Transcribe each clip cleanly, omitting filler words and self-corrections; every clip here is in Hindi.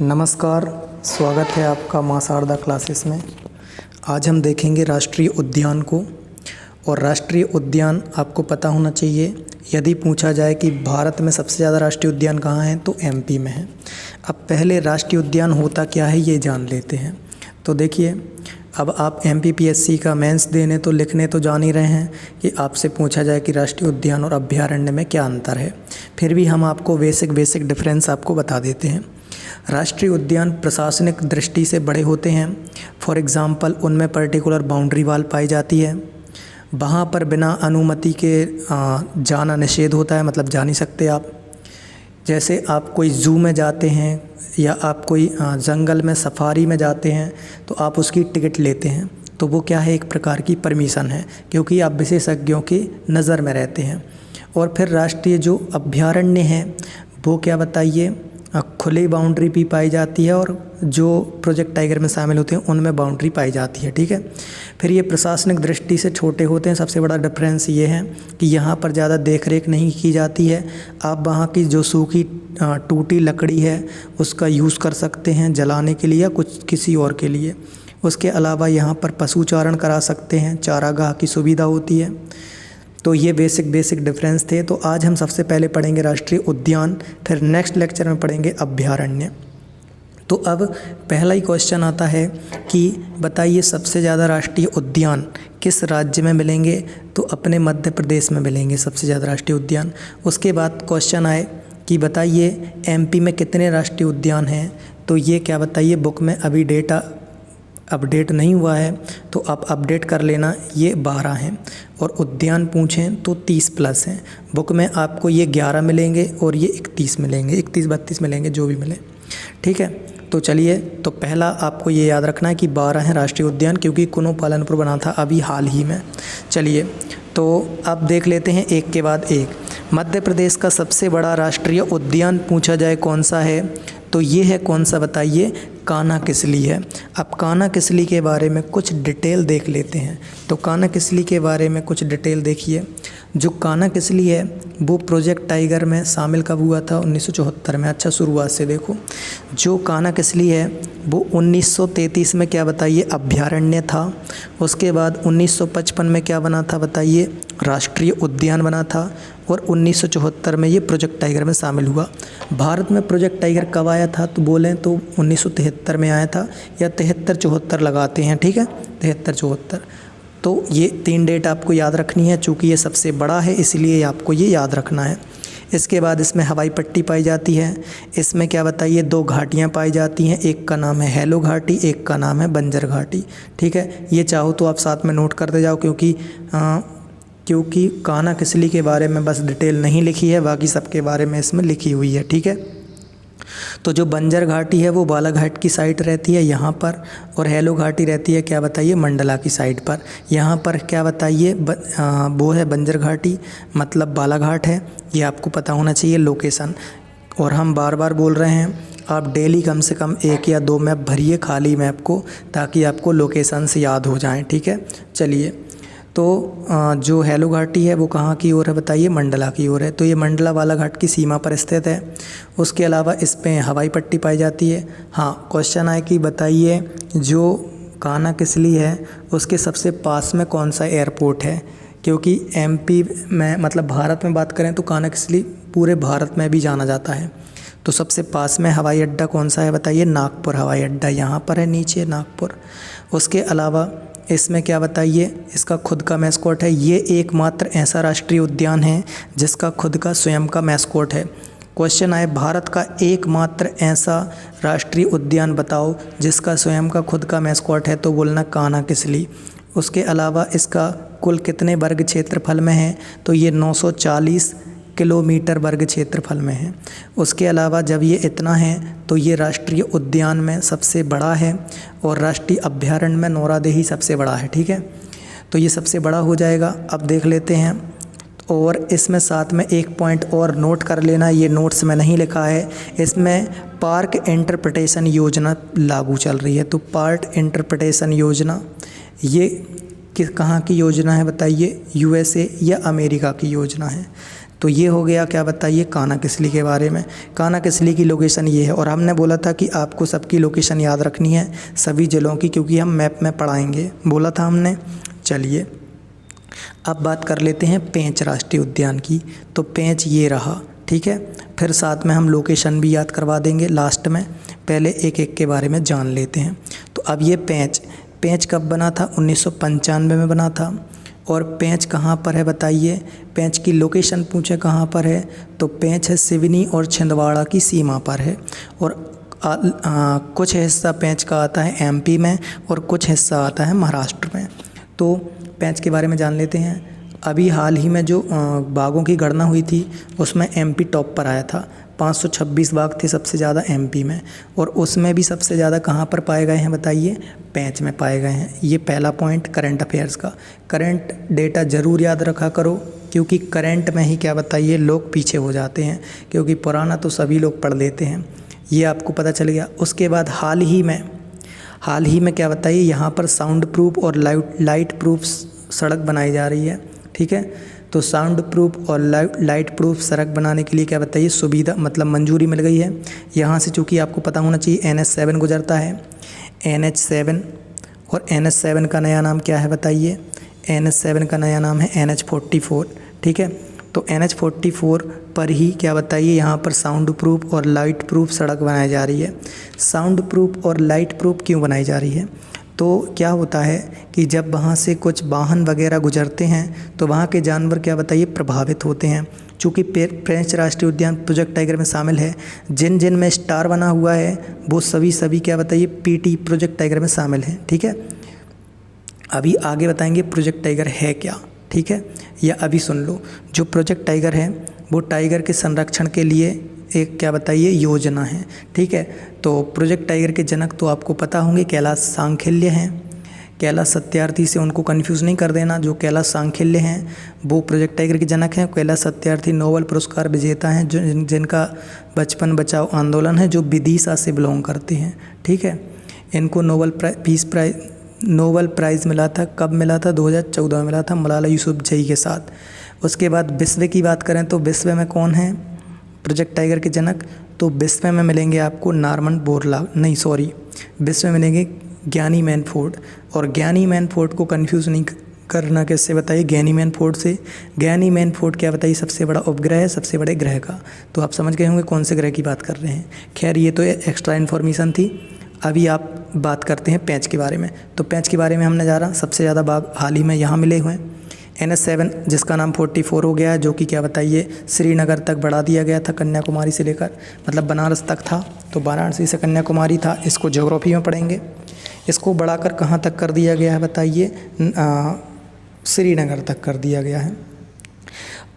नमस्कार, स्वागत है आपका माँ शारदा क्लासेस में। आज हम देखेंगे राष्ट्रीय उद्यान को। और राष्ट्रीय उद्यान आपको पता होना चाहिए। यदि पूछा जाए कि भारत में सबसे ज़्यादा राष्ट्रीय उद्यान कहाँ हैं तो एमपी में है। अब पहले राष्ट्रीय उद्यान होता क्या है ये जान लेते हैं। तो देखिए, अब आप एमपीपीएससी का मेंस देने तो लिखने तो जान ही रहे हैं कि आपसे पूछा जाए कि राष्ट्रीय उद्यान और अभयारण्य में क्या अंतर है। फिर भी हम आपको बेसिक डिफरेंस आपको बता देते हैं। राष्ट्रीय उद्यान प्रशासनिक दृष्टि से बड़े होते हैं। फॉर एग्ज़ाम्पल, उनमें पर्टिकुलर बाउंड्री वाल पाई जाती है। वहाँ पर बिना अनुमति के जाना निषेध होता है, मतलब जा नहीं सकते आप। जैसे आप कोई ज़ू में जाते हैं या आप कोई जंगल में सफारी में जाते हैं तो आप उसकी टिकट लेते हैं, तो वो क्या है, एक प्रकार की परमिशन है, क्योंकि आप विशेषज्ञों की नज़र में रहते हैं। और फिर राष्ट्रीय जो अभयारण्य हैं वो क्या बताइए, खुली बाउंड्री भी पाई जाती है, और जो प्रोजेक्ट टाइगर में शामिल होते हैं उनमें बाउंड्री पाई जाती है। ठीक है। फिर ये प्रशासनिक दृष्टि से छोटे होते हैं। सबसे बड़ा डिफरेंस ये है कि यहाँ पर ज़्यादा देख रेख नहीं की जाती है। आप वहाँ की जो सूखी टूटी लकड़ी है उसका यूज़ कर सकते हैं जलाने के लिए या कुछ किसी और के लिए। उसके अलावा यहाँ पर पशु चारण करा सकते हैं, चारागाह की सुविधा होती है। तो ये बेसिक डिफरेंस थे। तो आज हम सबसे पहले पढ़ेंगे राष्ट्रीय उद्यान, फिर नेक्स्ट लेक्चर में पढ़ेंगे अभयारण्य। तो अब पहला ही क्वेश्चन आता है कि बताइए सबसे ज़्यादा राष्ट्रीय उद्यान किस राज्य में मिलेंगे, तो अपने मध्य प्रदेश में मिलेंगे सबसे ज़्यादा राष्ट्रीय उद्यान। उसके बाद क्वेश्चन आए कि बताइए एमपी में कितने राष्ट्रीय उद्यान हैं, तो ये क्या बताइए, बुक में अभी डेटा अपडेट नहीं हुआ है तो आप अपडेट कर लेना, ये 12 हैं। और उद्यान पूछें तो 30+ हैं। बुक में आपको ये 11 मिलेंगे और ये 31 मिलेंगे, 31-32 मिलेंगे, जो भी मिले। ठीक है। तो चलिए, तो पहला आपको ये याद रखना है कि 12 हैं राष्ट्रीय उद्यान, क्योंकि कुनो पालनपुर बना था अभी हाल ही में। चलिए, तो अब देख लेते हैं एक के बाद एक। मध्य प्रदेश का सबसे बड़ा राष्ट्रीय उद्यान पूछा जाए कौन सा है, तो ये है कौन सा बताइए, कान्हा-किसली है। अब कान्हा-किसली के बारे में कुछ डिटेल देख लेते हैं। तो कान्हा-किसली के बारे में कुछ डिटेल देखिए। जो कान्हा-किसली है वो प्रोजेक्ट टाइगर में शामिल कब हुआ था, 1974 में। अच्छा, शुरुआत से देखो। जो कान्हा-किसली है वो 1933 में क्या बताइए, अभयारण्य था। उसके बाद 1955 में क्या बना था बताइए, राष्ट्रीय उद्यान बना था। और 1974 में ये प्रोजेक्ट टाइगर में शामिल हुआ। भारत में प्रोजेक्ट टाइगर कब आया था, तो बोलें तो 1973 में आया था, या 73-74 लगाते हैं। ठीक है, 73-74। तो ये 3 डेट आपको याद रखनी है, चूँकि ये सबसे बड़ा है इसलिए आपको ये याद रखना है। इसके बाद इसमें हवाई पट्टी पाई जाती है। इसमें क्या बताइए, 2 घाटियाँ पाई जाती हैं, एक का नाम है हेलो घाटी, एक का नाम है बंजर घाटी। ठीक है, ये चाहो तो आप साथ में नोट करते जाओ, क्योंकि कान्हा-किसली के बारे में बस डिटेल नहीं लिखी है, बाकी सबके बारे में इसमें लिखी हुई है। ठीक है। तो जो बंजर घाटी है वो बालाघाट की साइड रहती है यहाँ पर, और हेलो घाटी रहती है क्या बताइए, मंडला की साइड पर। यहाँ पर क्या बताइए, वो है बंजर घाटी, मतलब बालाघाट है। ये आपको पता होना चाहिए लोकेशन। और हम बार बार बोल रहे हैं, आप डेली कम से कम 1 या 2 मैप भरिए, खाली मैप को, ताकि आपको लोकेशन से याद हो जाएं। ठीक है। चलिए, तो जो हेलो घाटी है वो कहाँ की ओर है बताइए, मंडला की ओर है। तो ये मंडला बालाघाट की सीमा पर स्थित है। उसके अलावा इस पे हवाई पट्टी पाई जाती है। हाँ, क्वेश्चन आए कि बताइए जो कान्हा-किसली है उसके सबसे पास में कौन सा एयरपोर्ट है, क्योंकि एमपी में, मतलब भारत में बात करें तो कान्हा-किसली पूरे भारत में भी जाना जाता है। तो सबसे पास में हवाई अड्डा कौन सा है बताइए, नागपुर हवाई अड्डा, यहाँ पर है नीचे, नागपुर। उसके अलावा इसमें क्या बताइए, इसका खुद का मैस्कॉट है। ये एकमात्र ऐसा राष्ट्रीय उद्यान है जिसका खुद का स्वयं का मैस्कॉट है। क्वेश्चन आए, भारत का एकमात्र ऐसा राष्ट्रीय उद्यान बताओ जिसका स्वयं का खुद का मैस्कॉट है, तो बोलना कान्हा-किसली। उसके अलावा इसका कुल कितने वर्ग क्षेत्रफल में है, तो ये 940 किलोमीटर वर्ग क्षेत्रफल में है। उसके अलावा जब ये इतना है तो ये राष्ट्रीय उद्यान में सबसे बड़ा है, और राष्ट्रीय अभयारण्य में नौरादेही सबसे बड़ा है। ठीक है, तो ये सबसे बड़ा हो जाएगा। अब देख लेते हैं, और इसमें साथ में एक पॉइंट और नोट कर लेना, ये नोट्स में नहीं लिखा है। इसमें पार्क इंटरप्रिटेशन योजना लागू चल रही है। तो पार्क इंटरप्रिटेशन योजना ये कहाँ की योजना है बताइए, यूएसए या अमेरिका की योजना है। तो ये हो गया क्या बताइए कान्हा किसली के बारे में। कान्हा किसली की लोकेशन ये है, और हमने बोला था कि आपको सबकी लोकेशन याद रखनी है, सभी जिलों की, क्योंकि हम मैप में पढ़ाएंगे, बोला था हमने। चलिए अब बात कर लेते हैं पेंच राष्ट्रीय उद्यान की। तो पेंच ये रहा, ठीक है। फिर साथ में हम लोकेशन भी याद करवा देंगे लास्ट में, पहले एक एक के बारे में जान लेते हैं। तो अब ये पेंच कब बना था? 1995 में बना था। और पेंच कहाँ पर है बताइए, पेंच की लोकेशन पूछे कहाँ पर है, तो पेंच है सिवनी और छिंदवाड़ा की सीमा पर है। और कुछ हिस्सा पेंच का आता है एमपी में और कुछ हिस्सा आता है महाराष्ट्र में। तो पेंच के बारे में जान लेते हैं। अभी हाल ही में जो बाघों की गणना हुई थी उसमें एमपी टॉप पर आया था, 526 बाघ थे सबसे ज़्यादा एमपी में। और उसमें भी सबसे ज़्यादा कहाँ पर पाए गए हैं बताइए, पेंच में पाए गए हैं। ये पहला पॉइंट करंट अफेयर्स का। करंट डेटा ज़रूर याद रखा करो, क्योंकि करंट में ही क्या बताइए लोग पीछे हो जाते हैं, क्योंकि पुराना तो सभी लोग पढ़ लेते हैं। ये आपको पता चल गया। उसके बाद हाल ही में क्या बताइए, यहाँ पर साउंड प्रूफ और लाइट प्रूफ सड़क बनाई जा रही है, ठीक है। तो साउंड प्रूफ और लाइट प्रूफ सड़क बनाने के लिए क्या बताइए सुविधा मतलब मंजूरी मिल गई है। यहाँ से चूँकि आपको पता होना चाहिए NH7 गुजरता है, NH7, और NH7 का नया नाम क्या है बताइए, NH7 का नया नाम है NH44, ठीक है। तो NH44 पर ही क्या बताइए यहाँ पर साउंड प्रूफ और लाइट प्रूफ सड़क बनाई जा रही है। साउंड प्रूफ और लाइट प्रूफ क्यों बनाई जा रही है? तो क्या होता है कि जब वहाँ से कुछ वाहन वगैरह गुजरते हैं तो वहाँ के जानवर क्या बताइए प्रभावित होते हैं। चूँकि पेंच राष्ट्रीय उद्यान प्रोजेक्ट टाइगर में शामिल है, जिन में स्टार बना हुआ है वो सभी क्या बताइए PT प्रोजेक्ट टाइगर में शामिल है, ठीक है। अभी आगे बताएंगे प्रोजेक्ट टाइगर है क्या, ठीक है। या अभी सुन लो, जो प्रोजेक्ट टाइगर है वो टाइगर के संरक्षण के लिए एक क्या बताइए योजना है, ठीक है। तो प्रोजेक्ट टाइगर के जनक तो आपको पता होंगे कैलाश सांखिल्य हैं। कैलाश सत्यार्थी से उनको कंफ्यूज नहीं कर देना, जो कैलाश सांखिल्य हैं वो प्रोजेक्ट टाइगर के जनक हैं। कैलाश सत्यार्थी नोबेल पुरस्कार विजेता हैं, जिनका बचपन बचाओ आंदोलन है, जो विदिशा से बिलोंग करते हैं, ठीक है। इनको नोबेल प्राइज़ मिला था, कब मिला था? 2014 में मिला था, मलाला यूसुफजई के साथ। उसके बाद विश्व की बात करें तो विश्व में कौन है प्रोजेक्ट टाइगर के जनक? तो विश्व में मिलेंगे आपको नॉर्मन बोरलॉग, नहीं सॉरी, विश्व में मिलेंगे ज्ञानी मैनफोर्ड। और ज्ञानी मैनफोर्ड को कंफ्यूज नहीं करना, कैसे बताइए, ज्ञानी मैनफोर्ड से। ज्ञानी मैनफोर्ड क्या बताइए सबसे बड़ा उपग्रह है सबसे बड़े ग्रह का। तो आप समझ गए होंगे कौन से ग्रह की बात कर रहे हैं। खैर ये तो एक्स्ट्रा इन्फॉर्मेशन थी। अभी आप बात करते हैं पेंच के बारे में। तो पेंच के बारे में हमने जाना, सबसे ज़्यादा बाघ हाल ही में यहाँ मिले हुए हैं। NH7 जिसका नाम 44 हो गया है, जो कि क्या बताइए श्रीनगर तक बढ़ा दिया गया था, कन्याकुमारी से लेकर, मतलब बनारस तक था, तो वाराणसी से कन्याकुमारी था। इसको ज्योग्राफी में पढ़ेंगे। इसको बढ़ाकर कहाँ तक कर दिया गया है बताइए, श्रीनगर तक कर दिया गया है।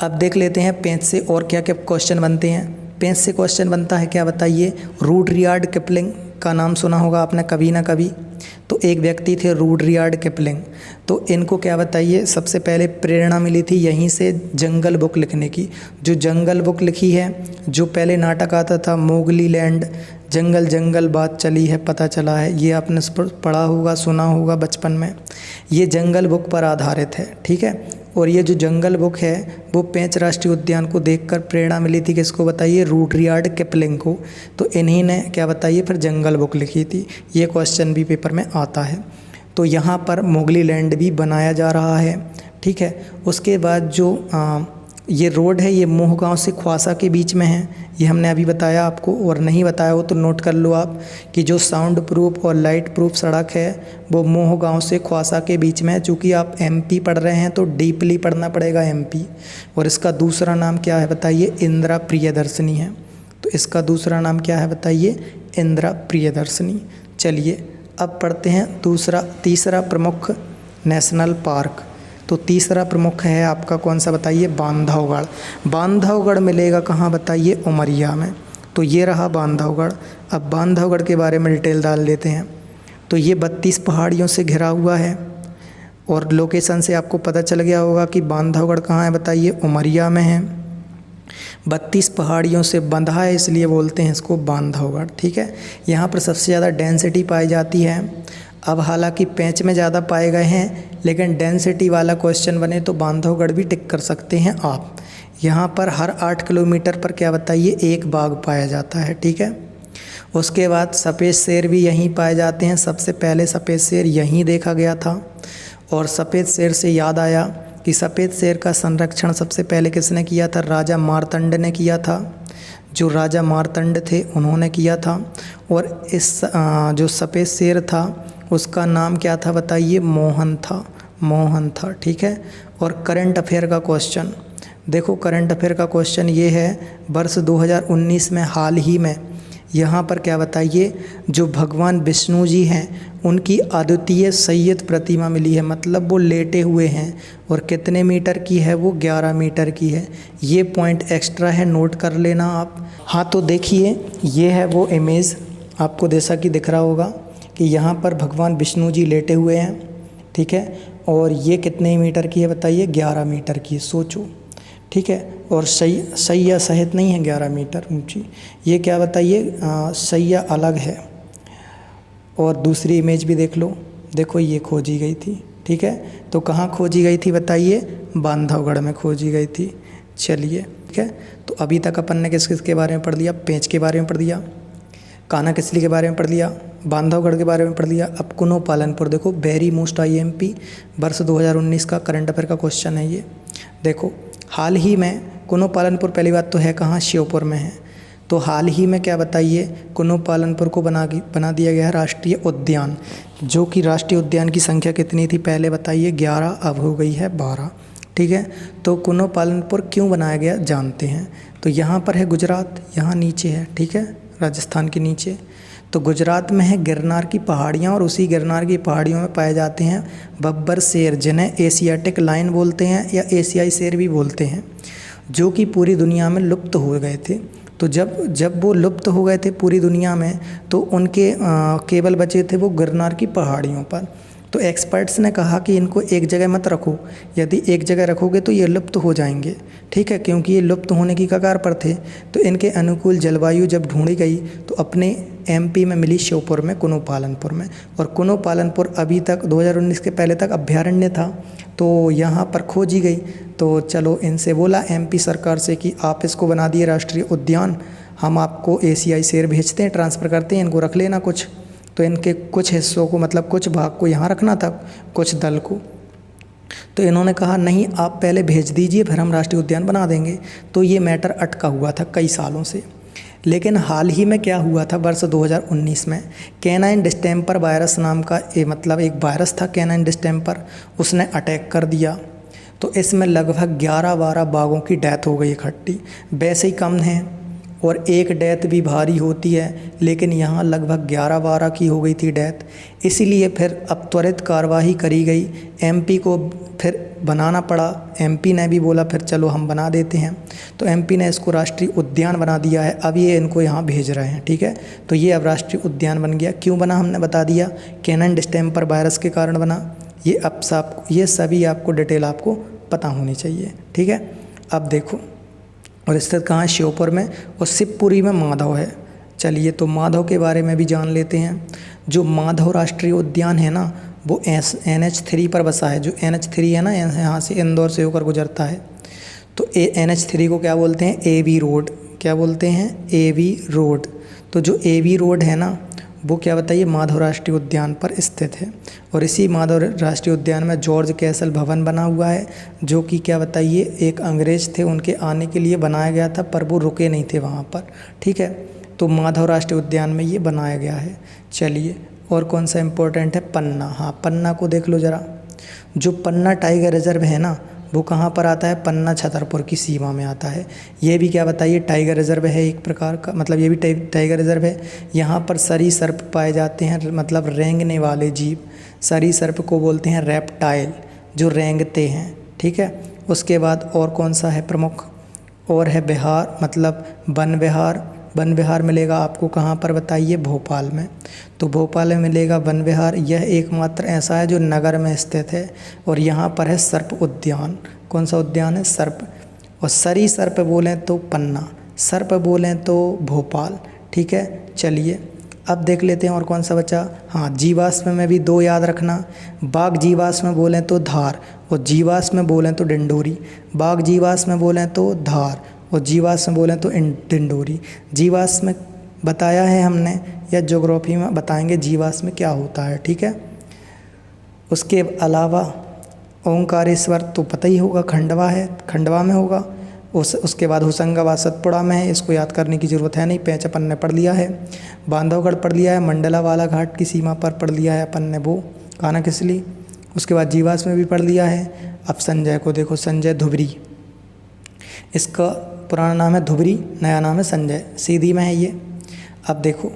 अब देख लेते हैं पेंच से और क्या क्या क्वेश्चन बनते हैं। पेंच से क्वेश्चन बनता है क्या बताइए, रुडयार्ड किपलिंग का नाम सुना होगा आपने कभी ना कभी। तो एक व्यक्ति थे रुडयार्ड किपलिंग, तो इनको क्या बताइए सबसे पहले प्रेरणा मिली थी यहीं से जंगल बुक लिखने की। जो जंगल बुक लिखी है, जो पहले नाटक आता था मोगली लैंड, जंगल जंगल बात चली है पता चला है, ये आपने पढ़ा होगा सुना होगा बचपन में। ये जंगल बुक पर आधारित है, ठीक है। और ये जो जंगल बुक है वो पेंच राष्ट्रीय उद्यान को देखकर प्रेरणा मिली थी, किसको बताइए, रुडयार्ड किपलिंग को। तो इन्हीं ने क्या बताइए फिर जंगल बुक लिखी थी। ये क्वेश्चन भी पेपर में आता है। तो यहाँ पर मोगली लैंड भी बनाया जा रहा है, ठीक है। उसके बाद जो ये रोड है ये मोहगांव से ख्वासा के बीच में है, ये हमने अभी बताया आपको, और नहीं बताया हो तो नोट कर लो आप कि जो साउंड प्रूफ और लाइट प्रूफ सड़क है वो मोहगांव से ख्वासा के बीच में है। चूँकि आप MP पढ़ रहे हैं तो डीपली पढ़ना पड़ेगा MP। और इसका दूसरा नाम क्या है बताइए, इंदिरा प्रियदर्शनी है। तो इसका दूसरा नाम क्या है बताइए, इंदिरा प्रियदर्शनी। चलिए अब पढ़ते हैं तीसरा प्रमुख नेशनल पार्क। तो तीसरा प्रमुख है आपका कौन सा बताइए, बांधवगढ़। बांधवगढ़ मिलेगा कहाँ बताइए, उमरिया में। तो ये रहा बांधवगढ़। अब बांधवगढ़ के बारे में डिटेल डाल लेते हैं। तो ये 32 पहाड़ियों से घिरा हुआ है, और लोकेशन से आपको पता चल गया होगा कि बांधवगढ़ कहाँ है बताइए, उमरिया में है। 32 पहाड़ियों से बंधा है इसलिए बोलते हैं इसको बांधवगढ़, ठीक है। यहाँ पर सबसे ज़्यादा डेंसिटी पाई जाती है। अब हालांकि पेंच में ज़्यादा पाए गए हैं, लेकिन डेंसिटी वाला क्वेश्चन बने तो बांधवगढ़ भी टिक कर सकते हैं आप। यहाँ पर हर 8 किलोमीटर पर क्या बताइए एक बाघ पाया जाता है, ठीक है। उसके बाद सफ़ेद शेर भी यहीं पाए जाते हैं। सबसे पहले सफ़ेद शेर यहीं देखा गया था। और सफ़ेद शेर से याद आया कि सफ़ेद शेर का संरक्षण सबसे पहले किसने किया था? राजा मार्तंड ने किया था। जो राजा मार्तंड थे उन्होंने किया था। और इस जो सफ़ेद शेर था उसका नाम क्या था बताइए? मोहन था, मोहन था, ठीक है। और करंट अफेयर का क्वेश्चन देखो, करंट अफेयर का क्वेश्चन ये है, वर्ष 2019 में हाल ही में यहाँ पर क्या बताइए, जो भगवान विष्णु जी हैं उनकी अद्वितीय सैयद प्रतिमा मिली है। मतलब वो लेटे हुए हैं और कितने मीटर की है? वो 11 मीटर की है। ये पॉइंट एक्स्ट्रा है, नोट कर लेना आप। हाँ तो देखिए, ये है वो इमेज, आपको जैसा कि दिख रहा होगा कि यहाँ पर भगवान विष्णु जी लेटे हुए हैं, ठीक है। और ये कितने मीटर की है बताइए? 11 मीटर की, सोचो, ठीक है। और सैया सहित नहीं है 11 मीटर ऊंची। ये क्या बताइए? सैया अलग है। और दूसरी इमेज भी देख लो, देखो ये खोजी गई थी, ठीक है। तो कहाँ खोजी गई थी बताइए? बांधवगढ़ में खोजी गई थी। चलिए, ठीक है। तो अभी तक अपन ने किस किस के बारे में पढ़ लिया? पेंच के बारे में पढ़ लिया, कान्हा किसली के बारे में पढ़ लिया, बांधवगढ़ के बारे में पढ़ लिया। अब कुनो पालनपुर देखो, वेरी मोस्ट IMP वर्ष 2019 का करंट अफेयर का क्वेश्चन है ये। देखो, हाल ही में कुनो पालनपुर, पहली बात तो है कहाँ? श्योपुर में है। तो हाल ही में क्या बताइए, कुनो पालनपुर को बना दिया गया है राष्ट्रीय उद्यान। जो कि राष्ट्रीय उद्यान की संख्या कितनी थी पहले बताइए? 11, अब हो गई है 12, ठीक है। तो कुनो पालनपुर क्यों बनाया गया जानते हैं। तो यहाँ पर है गुजरात, यहाँ नीचे है, ठीक है, राजस्थान के नीचे। तो गुजरात में है गिरनार की पहाड़ियाँ, और उसी गिरनार की पहाड़ियों में पाए जाते हैं बब्बर शेर, जिन्हें एशियाटिक लायन बोलते हैं या एशियाई शेर भी बोलते हैं, जो कि पूरी दुनिया में लुप्त हो गए थे। तो जब वो लुप्त हो गए थे पूरी दुनिया में, तो उनके केवल बचे थे वो गिरनार की पहाड़ियों पर। तो एक्सपर्ट्स ने कहा कि इनको एक जगह मत रखो, यदि एक जगह रखोगे तो ये लुप्त हो जाएंगे, ठीक है, क्योंकि ये लुप्त होने की कगार पर थे। तो इनके अनुकूल जलवायु जब ढूंढी गई तो अपने MP में मिली, श्योपुर में, कुनो पालनपुर में। और कुनो पालनपुर अभी तक 2019 के पहले तक अभ्यारण्य था, तो यहाँ पर खोजी गई। तो चलो इनसे बोला MP सरकार से कि आप इसको बना दिए राष्ट्रीय उद्यान, हम आपको एशियाई शेर भेजते हैं, ट्रांसफ़र करते हैं, इनको रख लेना कुछ। तो इनके कुछ हिस्सों को, मतलब कुछ भाग को यहाँ रखना था, कुछ दल को। तो इन्होंने कहा नहीं, आप पहले भेज दीजिए, फिर हम राष्ट्रीय उद्यान बना देंगे। तो ये मैटर अटका हुआ था कई सालों से। लेकिन हाल ही में क्या हुआ था, वर्ष 2019 में कैनाइन डिस्टेम्पर वायरस नाम का मतलब एक वायरस था, कैनाइन डिस्टेम्पर, उसने अटैक कर दिया। तो इसमें लगभग 11-12 बाघों की डेथ हो गई इकट्ठी। वैसे ही कम है और एक डेथ भी भारी होती है, लेकिन यहाँ लगभग 11-12 की हो गई थी डेथ। इसीलिए फिर अब त्वरित कार्रवाई करी गई, MP को फिर बनाना पड़ा। MP ने भी बोला फिर चलो हम बना देते हैं। तो MP ने इसको राष्ट्रीय उद्यान बना दिया है। अब ये इनको यहाँ भेज रहे हैं, ठीक है। तो ये अब राष्ट्रीय उद्यान बन गया। क्यों बना हमने बता दिया, कैनाइन डिस्टेम्पर वायरस के कारण बना। ये सभी आपको डिटेल आपको पता होनी चाहिए, ठीक है। अब देखो, और स्थित कहाँ है? श्योपुर में, और शिवपुरी में माधव है। चलिए, तो माधव के बारे में भी जान लेते हैं। जो माधव राष्ट्रीय उद्यान है ना, वो NH3 पर बसा है। जो NH3 है ना, यहाँ से इंदौर से होकर गुजरता है। तो NH3 को क्या बोलते हैं? AV road. क्या बोलते हैं? AV road. तो जो AV रोड है ना, वो क्या बताइए? माधव राष्ट्रीय उद्यान पर स्थित है। और इसी माधव राष्ट्रीय उद्यान में जॉर्ज कैसल भवन बना हुआ है, जो कि क्या बताइए, एक अंग्रेज थे, उनके आने के लिए बनाया गया था, पर वो रुके नहीं थे वहाँ पर, ठीक है। तो माधव राष्ट्रीय उद्यान में ये बनाया गया है। चलिए, और कौन सा इम्पोर्टेंट है? पन्ना। हाँ, पन्ना को देख लो ज़रा। जो पन्ना टाइगर रिजर्व है ना, वो कहाँ पर आता है? पन्ना छतरपुर की सीमा में आता है। ये भी क्या बताइए? टाइगर रिजर्व है एक प्रकार का, मतलब ये भी टाइगर रिजर्व है। यहाँ पर सरीसृप पाए जाते हैं, मतलब रेंगने वाले जीव। सरीसृप को बोलते हैं रेप्टाइल, जो रेंगते हैं, ठीक है। उसके बाद और कौन सा है प्रमुख? और है विहार, मतलब वन विहार। वन विहार मिलेगा आपको कहाँ पर बताइए? भोपाल में। तो भोपाल में मिलेगा वन विहार। यह एकमात्र ऐसा है जो नगर में स्थित है। और यहाँ पर है सर्प उद्यान। कौन सा उद्यान है? सर्प। और सरीसृप बोलें तो पन्ना, सर्प बोलें तो भोपाल, ठीक है। चलिए, अब देख लेते हैं और कौन सा बचा। हाँ, जीवाश्म में भी 2 याद रखना। बाघ जीवाश्म बोलें तो धार, और जीवाश्म में बोलें तो डिंडोरी, बाघ जीवाश्म में बोलें तो धार, और जीवाश्म में बोलें तो डिंडोरी। जीवाश्म में बताया है हमने, या ज्योग्राफी में बताएंगे जीवाश्म में क्या होता है, ठीक है। उसके अलावा ओंकारेश्वर तो पता ही होगा, खंडवा है, खंडवा में होगा। उसके बाद होशंगाबाद सतपुड़ा में है, इसको याद करने की ज़रूरत है नहीं, पेंच अपन ने पढ़ लिया है। बांधवगढ़ पढ़ लिया है, मंडला वाला घाट की सीमा पर पढ़ लिया है अपन ने वो, कान्हा किसली। उसके बाद जीवाश्म में भी पढ़ लिया है। अब संजय को देखो, संजय धुबरी, इसका पुराना नाम है धुबरी, नया नाम है संजय, सीधी में है ये। अब देखो,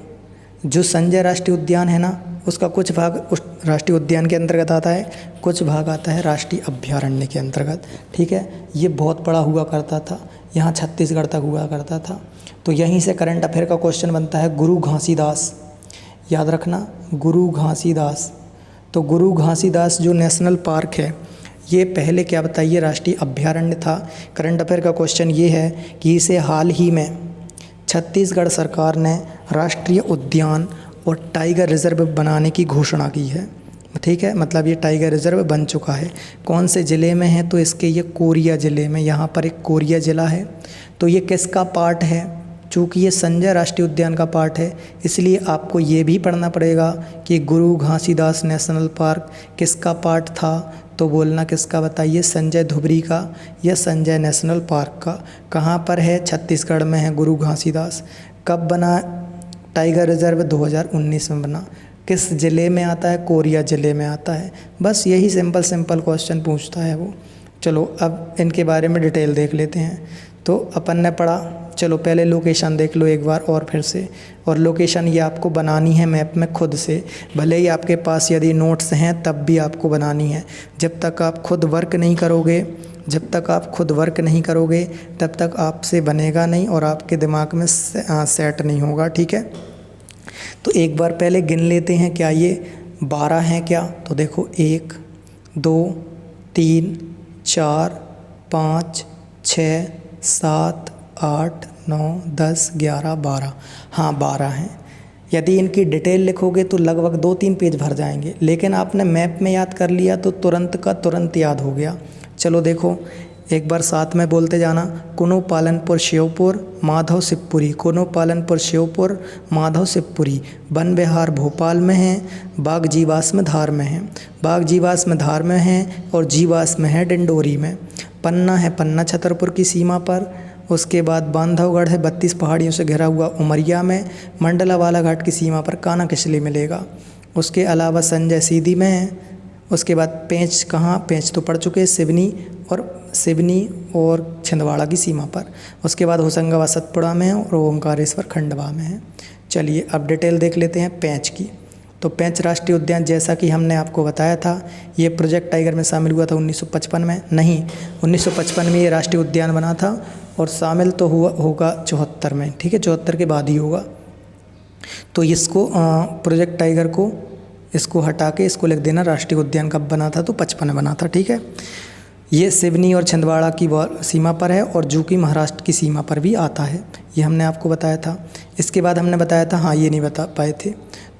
जो संजय राष्ट्रीय उद्यान है ना, उसका कुछ भाग उस राष्ट्रीय उद्यान के अंतर्गत आता है, कुछ भाग आता है राष्ट्रीय अभयारण्य के अंतर्गत, ठीक है। ये बहुत बड़ा हुआ करता था, यहाँ छत्तीसगढ़ तक हुआ करता था। तो यहीं से करंट अफेयर का क्वेश्चन बनता है, गुरु घासीदास, याद रखना, गुरु घासीदास। तो गुरु घासीदास जो नेशनल पार्क है, ये पहले क्या बताइए राष्ट्रीय अभयारण्य था। करंट अफेयर का क्वेश्चन ये है कि इसे हाल ही में छत्तीसगढ़ सरकार ने राष्ट्रीय उद्यान और टाइगर रिजर्व बनाने की घोषणा की है, ठीक है। मतलब ये टाइगर रिजर्व बन चुका है। कौन से ज़िले में है, तो इसके ये कोरिया ज़िले में, यहाँ पर एक कोरिया ज़िला है। तो ये किसका पार्ट है, चूँकि ये संजय राष्ट्रीय उद्यान का पार्ट है, इसलिए आपको ये भी पढ़ना पड़ेगा कि गुरु घासीदास नेशनल पार्क किसका पार्ट था। तो बोलना किसका बताइए, संजय धुबरी का या संजय नेशनल पार्क का। कहाँ पर है, छत्तीसगढ़ में है गुरु घासीदास। कब बना टाइगर रिजर्व, 2019 में बना। किस ज़िले में आता है, कोरिया ज़िले में आता है। बस यही सिंपल क्वेश्चन पूछता है वो। चलो अब इनके बारे में डिटेल देख लेते हैं। तो अपन ने पढ़ा, चलो पहले लोकेशन देख लो एक बार और फिर से। और लोकेशन ये आपको बनानी है मैप में खुद से, भले ही आपके पास यदि नोट्स हैं तब भी आपको बनानी है। जब तक आप खुद वर्क नहीं करोगे, तब तक आपसे बनेगा नहीं और आपके दिमाग में सेट नहीं होगा, ठीक है। तो एक बार पहले गिन लेते हैं, क्या ये 12 हैं क्या। तो देखो 1 2 3 4 5 6 7 8 9 10 11 12, हाँ 12 हैं। यदि इनकी डिटेल लिखोगे तो लगभग 2-3 पेज भर जाएंगे, लेकिन आपने मैप में याद कर लिया तो तुरंत का तुरंत याद हो गया। चलो देखो एक बार साथ में बोलते जाना, कुनो पालनपुर शिवपुर माधव शिवपुरी, कुनो पालनपुर शिवपुर माधव शिवपुरी। वन विहार भोपाल में है, बाघ जीवाश्म धार में है, बाघ जीवाश्म धार में है और जीवाश्म है डिंडोरी में। पन्ना है, पन्ना छतरपुर की सीमा पर। उसके बाद बांधवगढ़ है 32 पहाड़ियों से घिरा हुआ उमरिया में। मंडला वाला घाट की सीमा पर कान्हा किसली मिलेगा। उसके अलावा संजय सीधी में है। उसके बाद पेंच, कहाँ पेंच तो पढ़ चुके, सिवनी और छिंदवाड़ा की सीमा पर। उसके बाद होशंगाबाद सतपुड़ा में है और ओंकारेश्वर खंडवा में है। चलिए अब डिटेल देख लेते हैं पेंच की। तो पेंच राष्ट्रीय उद्यान, जैसा कि हमने आपको बताया था, ये प्रोजेक्ट टाइगर में शामिल हुआ था 1955 में, नहीं 1955 में ये राष्ट्रीय उद्यान बना था और शामिल तो होगा 74 में, ठीक है, 74 के बाद ही होगा। तो इसको प्रोजेक्ट टाइगर को इसको हटा के इसको लिख देना राष्ट्रीय उद्यान कब बना था, तो 55 में बना था, ठीक है। ये सिवनी और छिंदवाड़ा की सीमा पर है और जो कि महाराष्ट्र की सीमा पर भी आता है, ये हमने आपको बताया था। इसके बाद हमने बताया था, हाँ ये नहीं बता पाए थे,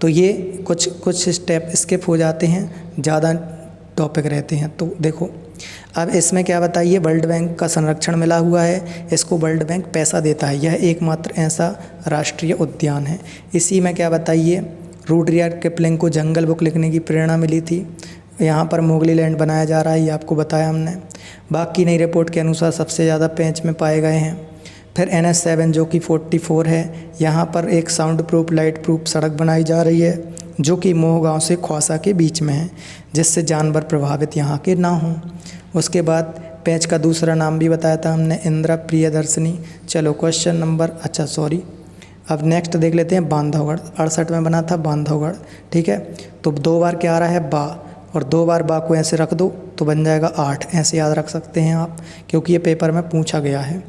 तो ये कुछ स्टेप स्किप हो जाते हैं, ज़्यादा टॉपिक रहते हैं। तो देखो अब इसमें क्या बताइए, वर्ल्ड बैंक का संरक्षण मिला हुआ है, इसको वर्ल्ड बैंक पैसा देता है, यह एकमात्र ऐसा राष्ट्रीय उद्यान है। इसी में क्या बताइए, रुडयार्ड किपलिंग को जंगल बुक लिखने की प्रेरणा मिली थी। यहाँ पर मोगली लैंड बनाया जा रहा है, ये आपको बताया हमने। बाकी नई रिपोर्ट के अनुसार सबसे ज़्यादा पेंच में पाए गए हैं। फिर NH7 जो कि 44 है, यहाँ पर एक साउंड प्रूफ लाइट प्रूफ सड़क बनाई जा रही है जो कि मोह गाँव से ख्वासा के बीच में है, जिससे जानवर प्रभावित यहाँ के ना हों। उसके बाद पेंच का दूसरा नाम भी बताया था हमने, इंदिरा प्रियदर्शनी। चलो क्वेश्चन नंबर, अब नेक्स्ट देख लेते हैं बांधवगढ़। 68 में बना था बांधवगढ़, ठीक है। तो 2 बार क्या आ रहा है, बा, और 2 बार बा को ऐसे रख दो तो बन जाएगा 8, ऐसे याद रख सकते हैं आप, क्योंकि ये पेपर में पूछा गया है।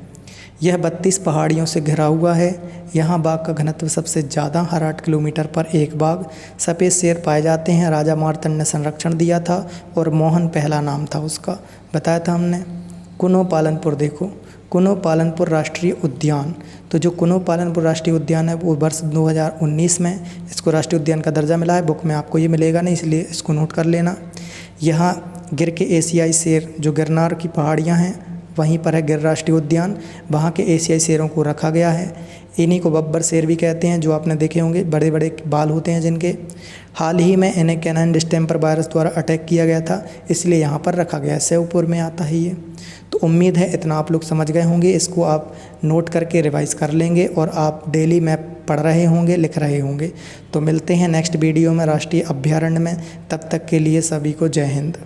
यह 32 पहाड़ियों से घिरा हुआ है। यहाँ बाघ का घनत्व सबसे ज़्यादा, हर 8 किलोमीटर पर एक बाघ। सफ़ेद शेर पाए जाते हैं। राजा मार्तंड ने संरक्षण दिया था और मोहन पहला नाम था उसका, बताया था हमने। कुनो पालनपुर देखो, कुनो पालनपुर राष्ट्रीय उद्यान, तो जो कुनो पालनपुर राष्ट्रीय उद्यान है वो वर्ष 2019 में इसको राष्ट्रीय उद्यान का दर्जा मिला है। बुक में आपको ये मिलेगा नहीं, इसलिए इसको नोट कर लेना। यहाँ गिर के एशियाई शेर जो गिरनार की पहाड़ियाँ हैं वहीं पर है गिर राष्ट्रीय उद्यान, वहाँ के एशियाई शेरों को रखा गया है। इन्हीं को बब्बर शेर भी कहते हैं, जो आपने देखे होंगे, बड़े बड़े बाल होते हैं जिनके। हाल ही में इन्हें कैनाइन डिस्टेम्पर वायरस द्वारा अटैक किया गया था, इसलिए यहाँ पर रखा गया है। श्योपुर में आता है ये। तो उम्मीद है इतना आप लोग समझ गए होंगे। इसको आप नोट करके रिवाइज़ कर लेंगे और आप डेली मैप पढ़ रहे होंगे, लिख रहे होंगे। तो मिलते हैं नेक्स्ट वीडियो में राष्ट्रीय अभयारण्य में। तब तक के लिए सभी को जय हिंद।